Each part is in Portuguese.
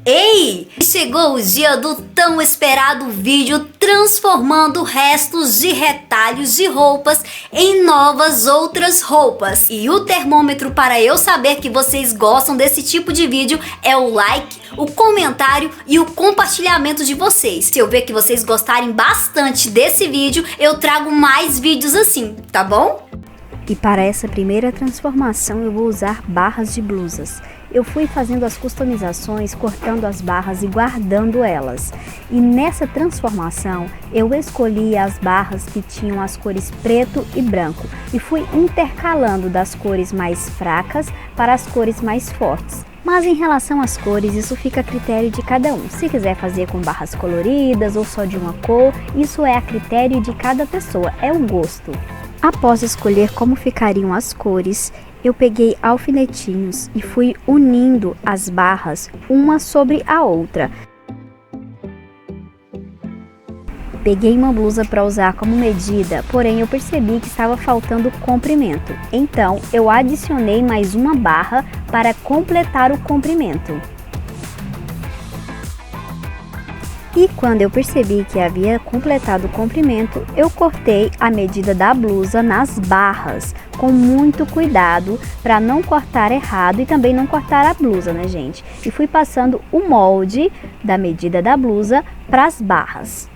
Ei! Chegou o dia do tão esperado vídeo transformando restos de retalhos de roupas em novas outras roupas. E o termômetro para eu saber que vocês gostam desse tipo de vídeo é o like, o comentário e o compartilhamento de vocês. Se eu ver que vocês gostarem bastante desse vídeo, eu trago mais vídeos assim, tá bom? E para essa primeira transformação eu vou usar barras de blusas. Eu fui fazendo as customizações, cortando as barras e guardando elas. E nessa transformação eu escolhi as barras que tinham as cores preto e branco e fui intercalando das cores mais fracas para as cores mais fortes. Mas em relação às cores, isso fica a critério de cada um. Se quiser fazer com barras coloridas ou só de uma cor, isso é a critério de cada pessoa, é o gosto. Após escolher como ficariam as cores, eu peguei alfinetinhos e fui unindo as barras uma sobre a outra. Peguei uma blusa para usar como medida, porém eu percebi que estava faltando comprimento. Então eu adicionei mais uma barra para completar o comprimento. E quando eu percebi que havia completado o comprimento, eu cortei a medida da blusa nas barras, com muito cuidado para não cortar errado e também não cortar a blusa, né, gente? E fui passando o molde da medida da blusa para as barras.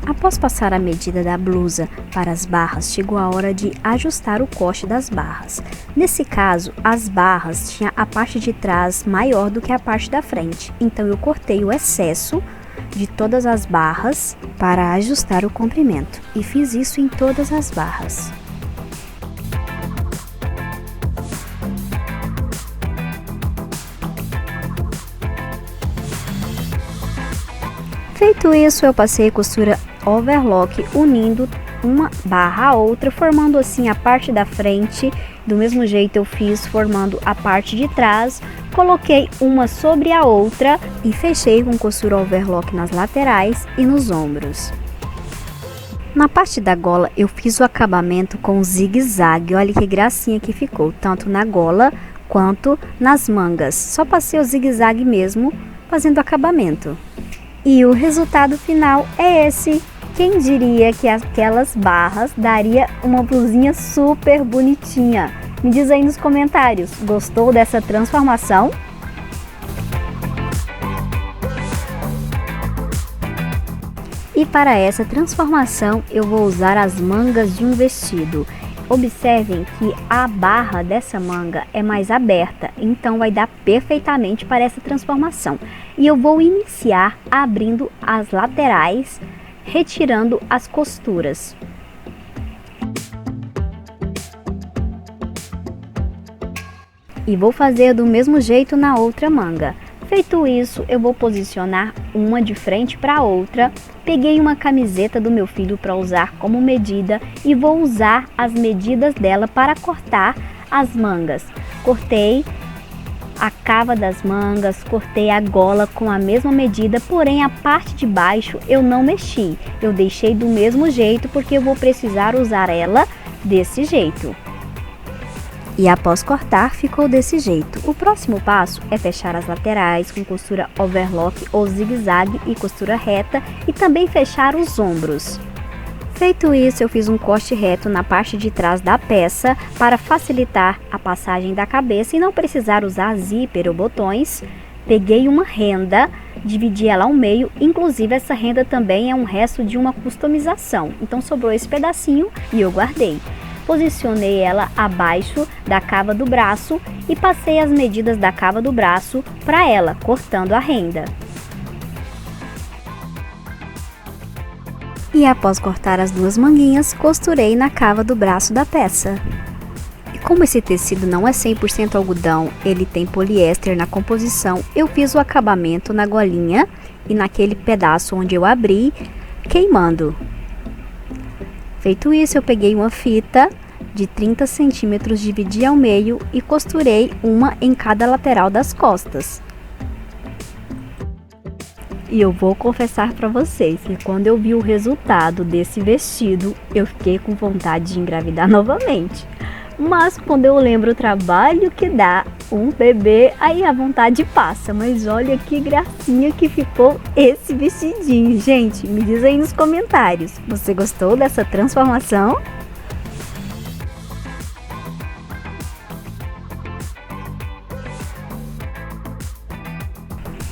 Após passar a medida da blusa para as barras, chegou a hora de ajustar o corte das barras. Nesse caso, as barras tinham a parte de trás maior do que a parte da frente, então eu cortei o excesso de todas as barras para ajustar o comprimento e fiz isso em todas as barras. Feito isso, eu passei a costura overlock unindo uma barra à outra, formando assim a parte da frente. Do mesmo jeito eu fiz formando a parte de trás, coloquei uma sobre a outra e fechei com costura overlock nas laterais e nos ombros. Na parte da gola eu fiz o acabamento com zigue-zague, olha que gracinha que ficou, tanto na gola quanto nas mangas. Só passei o zigue-zague mesmo fazendo o acabamento. E o resultado final é esse. Quem diria que aquelas barras daria uma blusinha super bonitinha? Me diz aí nos comentários, gostou dessa transformação? E para essa transformação eu vou usar as mangas de um vestido. Observem que a barra dessa manga é mais aberta, então vai dar perfeitamente para essa transformação. E eu vou iniciar abrindo as laterais, retirando as costuras. E vou fazer do mesmo jeito na outra manga. Feito isso, eu vou posicionar uma de frente para a outra. Peguei uma camiseta do meu filho para usar como medida e vou usar as medidas dela para cortar as mangas. Cortei a cava das mangas, cortei a gola com a mesma medida, porém a parte de baixo eu não mexi. Eu deixei do mesmo jeito porque eu vou precisar usar ela desse jeito. E após cortar, ficou desse jeito. O próximo passo é fechar as laterais com costura overlock ou zigue-zague e costura reta e também fechar os ombros. Feito isso, eu fiz um corte reto na parte de trás da peça para facilitar a passagem da cabeça e não precisar usar zíper ou botões. Peguei uma renda, dividi ela ao meio, inclusive essa renda também é um resto de uma customização, então sobrou esse pedacinho e eu guardei. Posicionei ela abaixo da cava do braço e passei as medidas da cava do braço para ela, cortando a renda. E após cortar as duas manguinhas, costurei na cava do braço da peça. E como esse tecido não é 100% algodão, ele tem poliéster na composição, eu fiz o acabamento na golinha e naquele pedaço onde eu abri, queimando. Feito isso, eu peguei uma fita de 30 centímetros, dividi ao meio e costurei uma em cada lateral das costas. E eu vou confessar para vocês que quando eu vi o resultado desse vestido, eu fiquei com vontade de engravidar novamente. Mas quando eu lembro o trabalho que dá um bebê, aí a vontade passa. Mas olha que gracinha que ficou esse vestidinho. Gente, me diz aí nos comentários, você gostou dessa transformação?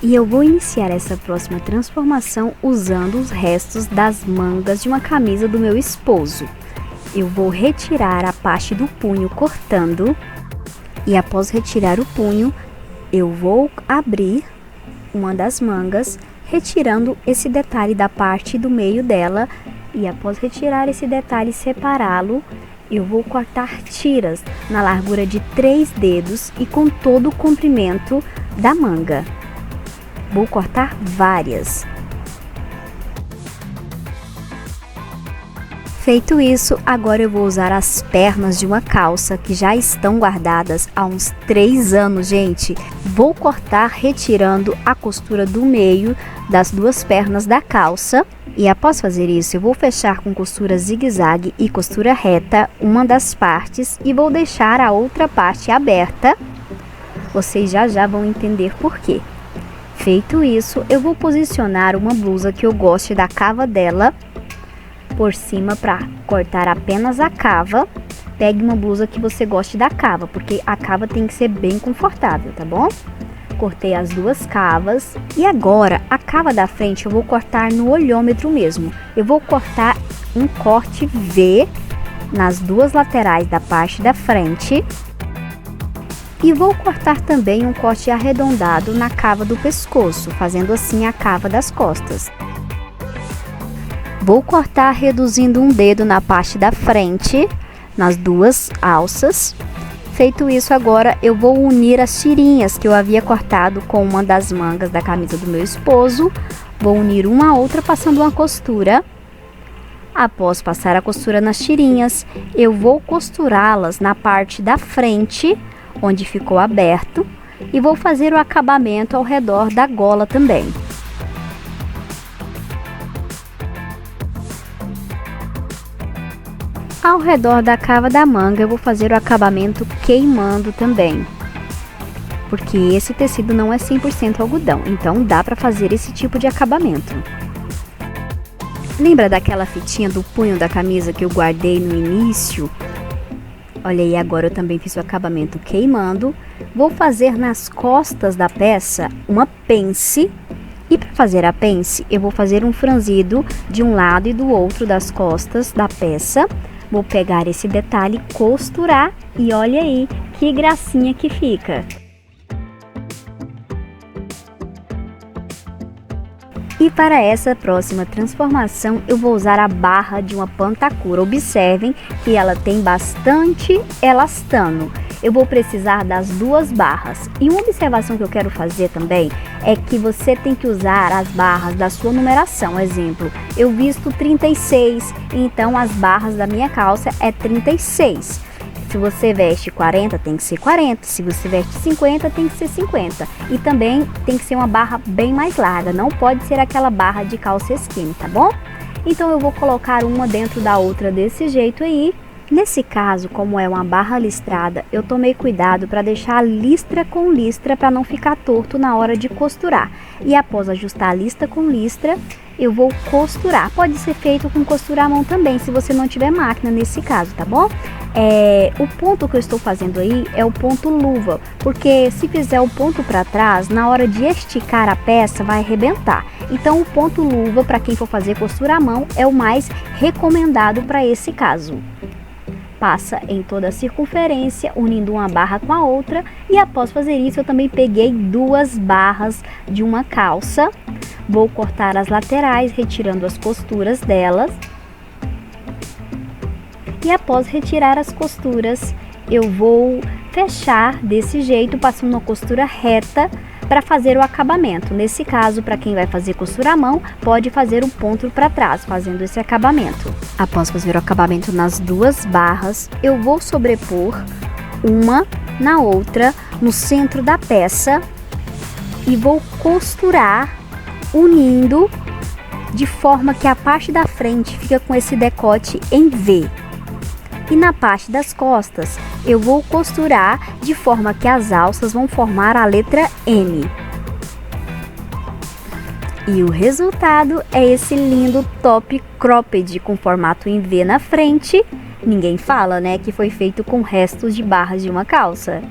E eu vou iniciar essa próxima transformação usando os restos das mangas de uma camisa do meu esposo. Eu vou retirar a parte do punho cortando e após retirar o punho, eu vou abrir uma das mangas, retirando esse detalhe da parte do meio dela e após retirar esse detalhe e separá-lo, eu vou cortar tiras na largura de 3 dedos e com todo o comprimento da manga. Vou cortar várias. Feito isso, agora eu vou usar as pernas de uma calça que já estão guardadas há uns 3 anos, gente. Vou cortar retirando a costura do meio das 2 pernas da calça. E após fazer isso, eu vou fechar com costura zigue-zague e costura reta uma das partes e vou deixar a outra parte aberta. Vocês já vão entender por quê. Feito isso, eu vou posicionar uma blusa que eu goste da cava dela por cima para cortar apenas a cava. Pegue uma blusa que você goste da cava, porque a cava tem que ser bem confortável, tá bom? Cortei as 2 cavas e agora a cava da frente eu vou cortar no olhômetro mesmo. Eu vou cortar um corte V nas 2 laterais da parte da frente e vou cortar também um corte arredondado na cava do pescoço, fazendo assim a cava das costas. Vou cortar reduzindo um dedo na parte da frente, nas 2 alças. Feito isso, agora eu vou unir as tirinhas que eu havia cortado com uma das mangas da camisa do meu esposo. Vou unir uma a outra passando uma costura. Após passar a costura nas tirinhas, eu vou costurá-las na parte da frente, onde ficou aberto, e vou fazer o acabamento ao redor da gola também. Ao redor da cava da manga eu vou fazer o acabamento queimando também, porque esse tecido não é 100% algodão, então dá para fazer esse tipo de acabamento. Lembra daquela fitinha do punho da camisa que eu guardei no início? Olha aí, agora eu também fiz o acabamento queimando. Vou fazer nas costas da peça uma pence. E para fazer a pence, eu vou fazer um franzido de um lado e do outro das costas da peça. Vou pegar esse detalhe, costurar e olha aí que gracinha que fica. E para essa próxima transformação, eu vou usar a barra de uma pantacura. Observem que ela tem bastante elastano. Eu vou precisar das 2 barras. E uma observação que eu quero fazer também é que você tem que usar as barras da sua numeração. Exemplo, eu visto 36, então as barras da minha calça é 36. Se você veste 40, tem que ser 40. Se você veste 50, tem que ser 50. E também tem que ser uma barra bem mais larga. Não pode ser aquela barra de calça skinny, tá bom? Então eu vou colocar uma dentro da outra desse jeito aí. Nesse caso, como é uma barra listrada, eu tomei cuidado para deixar listra com listra para não ficar torto na hora de costurar. E após ajustar a listra com listra, eu vou costurar. Pode ser feito com costura à mão também, se você não tiver máquina nesse caso, tá bom? O ponto que eu estou fazendo aí é o ponto luva, porque se fizer o ponto para trás, na hora de esticar a peça vai arrebentar. Então o ponto luva, para quem for fazer costura à mão, é o mais recomendado para esse caso. Passa em toda a circunferência, unindo uma barra com a outra. E após fazer isso, eu também peguei 2 barras de uma calça. Vou cortar as laterais, retirando as costuras delas. E após retirar as costuras, eu vou fechar desse jeito, passando uma costura reta para fazer o acabamento. Nesse caso, para quem vai fazer costura à mão, pode fazer o ponto para trás, fazendo esse acabamento. Após fazer o acabamento nas 2 barras, eu vou sobrepor uma na outra no centro da peça e vou costurar unindo de forma que a parte da frente fica com esse decote em V. E na parte das costas eu vou costurar de forma que as alças vão formar a letra M. E o resultado é esse lindo top cropped com formato em V na frente. Ninguém fala, né, que foi feito com restos de barras de uma calça.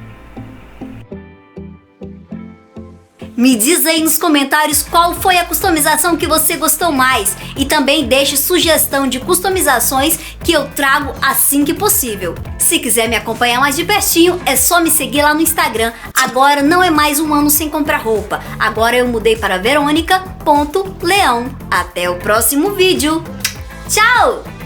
Me diz aí nos comentários qual foi a customização que você gostou mais e também deixe sugestão de customizações que eu trago assim que possível. Se quiser me acompanhar mais de pertinho, é só me seguir lá no Instagram. Agora não é mais um ano sem comprar roupa. Agora eu mudei para veronica.leão. Até o próximo vídeo. Tchau!